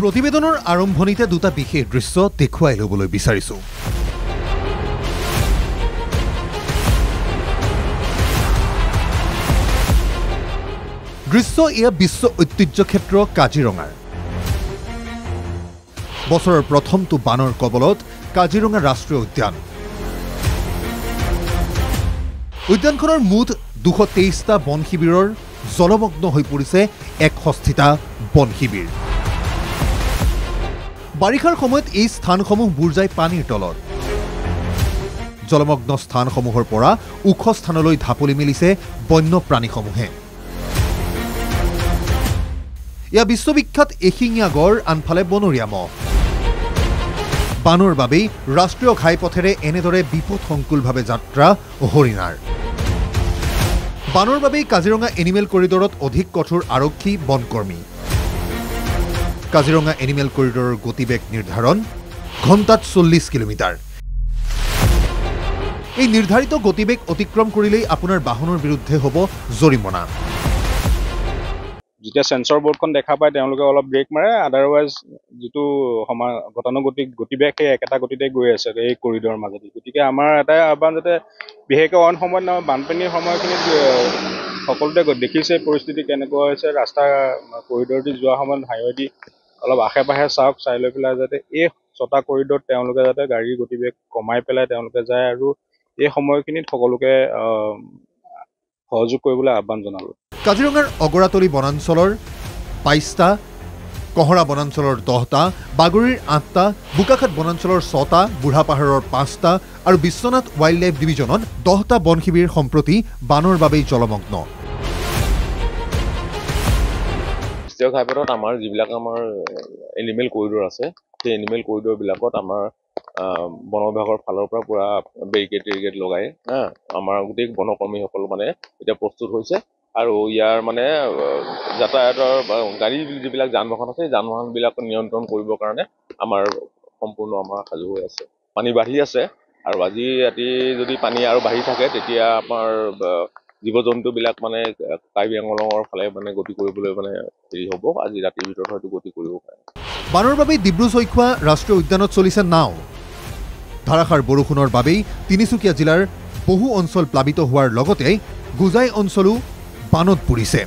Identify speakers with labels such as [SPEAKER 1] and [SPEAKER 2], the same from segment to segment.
[SPEAKER 1] প্ৰতিবেদনৰ আৰম্ভণিতে দুটা বিশেষ দৃশ্য দেখুৱাই ল'বলৈ বিচাৰিছো। দৃশ্য এয়া বিশ্ব ঐতিহ্য ক্ষেত্ৰ কাজিৰঙাৰ। বছৰৰ প্ৰথমটো বানৰ কবলত কাজিৰঙা ৰাষ্ট্ৰীয় উদ্যান। উদ্যানখনৰ মুঠ 223টা বন শিবিৰৰ জলমগ্ন হৈ পৰিছে 61টা বন শিবিৰ। বাৰিষাৰ সময়ত এই স্থানসমূহ বুৰ যায় পানীৰ তলত। জলমগ্ন স্থানসমূহৰ পৰা ওখ স্থানলৈ ঢাপলি মেলিছে বন্যপ্ৰাণীসমূহে। এয়া বিশ্ববিখ্যাত এশিঙীয়া গড়, আনফালে বনৰীয়া মহ। বানৰ বাবেই ৰাষ্ট্ৰীয় ঘাইপথেৰে এনেদৰে বিপদসংকুলভাৱে যাত্ৰা হৰিণাৰ। বানৰ বাবেই কাজিৰঙা এনিমেল কৰিডৰত অধিক কঠোৰ আৰক্ষী বনকৰ্মী। কাজিৰঙা এনিমেল কৰিডৰৰ গতিবেগ নিৰ্ধাৰণ ঘণ্টাত 40 কিলোমিটাৰ। এই নিৰ্ধাৰিত গতিবেগ অতিক্ৰম কৰিলেই আপোনাৰ বাহনৰ বিৰুদ্ধে হ'ব জৰিমনা।
[SPEAKER 2] যেতিয়া সেন্সৰ বোৰ্ডখন দেখা পায় তেওঁলোকে অলপ ব্ৰেক মাৰে, আদাৰৱাইজ যিটো গতানুগতিক গতিবেগ সেই একেটা গতিতে গৈ আছে এই কৰিডৰৰ মাজেদি। গতিকে আমাৰ এটাই আহ্বান, যাতে বিশেষকৈ অইন সময়ত নহয়, বানপানীৰ সময়খিনিত সকলোতে দেখিছে পৰিস্থিতি কেনেকুৱা হৈছে। ৰাস্তা কৰিডৰদি যোৱা সময়ত হাইৱেদি অলপ আশে পাশে চাওক, চাই লৈ পেলাই যাতে এই 6টা কৰিডৰত তেওঁলোকে যাতে গাড়ীৰ গতিবেগ কমাই পেলাই তেওঁলোকে যায়, আৰু এই সময়খিনিত সকলোকে সহযোগ কৰিবলৈ আহ্বান জনালোঁ।
[SPEAKER 1] কাজিৰঙাৰ অগৰাতলী বনাঞ্চলৰ 22টা, কহৰা বনাঞ্চলৰ 10টা, বাগৰিৰ 8টা, বোকাখাট বনাঞ্চলৰ 6টা, বুঢ়াপাহাৰৰ 5টা আৰু বিশ্বনাথ ৱাইল্ড লাইফ ডিভিজনত 10টা বন শিবিৰ সম্প্ৰতি বানৰ বাবেই জলমগ্ন।
[SPEAKER 3] ৰাষ্ট্ৰীয় ঘাইপথত আমাৰ যিবিলাক আমাৰ এনিমেল কৰিডৰ আছে, সেই এনিমেল কৰিডৰবিলাকত আমাৰ বন বিভাগৰ ফালৰ পৰা পুৰা বেৰিকেড লগাই আমাৰ গোটেই বনকৰ্মীসকল মানে এতিয়া প্ৰস্তুত হৈছে। আৰু ইয়াৰ মানে যাতায়াতৰ গাড়ী যিবিলাক যান বাহন আছে, যান বাহনবিলাক নিয়ন্ত্ৰণ কৰিবৰ কাৰণে আমাৰ সম্পূৰ্ণ আমাৰ সাজু হৈ আছে। পানী বাঢ়ি আছে, আৰু আজি ৰাতি যদি পানী আৰু বাঢ়ি থাকে তেতিয়া আমাৰ জীৱ জন্তুবিলাক মানে কাৰ্বি আংলঙৰ ফালে মানে গতি কৰিবলৈ মানে হেৰি হ'ব। আজি ৰাতিৰ ভিতৰত হয়তো গতি কৰিব পাৰে।
[SPEAKER 1] বানৰ বাবেই ডিব্ৰু-চৈখোৱা ৰাষ্ট্ৰীয় উদ্যানত চলিছে নাও। ধাৰাসাৰ বৰষুণৰ বাবেই তিনিচুকীয়া জিলাৰ বহু অঞ্চল প্লাবিত হোৱাৰ লগতে গোজাই অঞ্চলো বানত পৰিছে।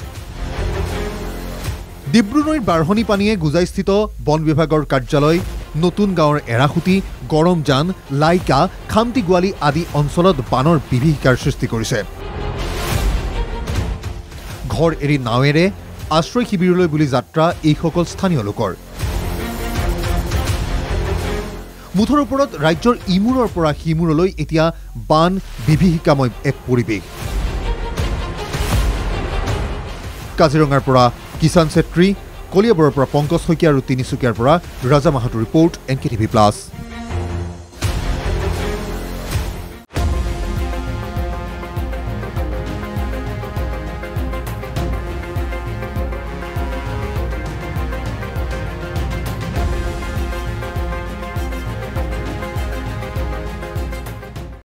[SPEAKER 1] ডিব্ৰু নৈৰ বাঢ়নি পানীয়ে গোজাইস্থিত বন বিভাগৰ কাৰ্যালয়, নতুন গাঁৱৰ এৰাসুটি, গৰমজান, লাইকা, খামটি গোৱালি আদি অঞ্চলত বানৰ বিভীষিকাৰ সৃষ্টি কৰিছে। ঘৰ এৰি নাৱেৰে আশ্ৰয় শিবিৰলৈ বুলি যাত্ৰা এইসকল স্থানীয় লোকৰ। মুঠৰ ওপৰত ৰাজ্যৰ ইমূৰৰ পৰা সিমূৰলৈ এতিয়া বান বিভীষিকাময় এক পৰিৱেশ। কাজিৰঙাৰ পৰা কিষাণ ছেত্ৰী, কলিয়াবৰৰ পৰা পংকজ শইকীয়া আৰু তিনিচুকীয়াৰ পৰা ৰাজা মাহাতো ৰিপৰ্ট, NKTV+।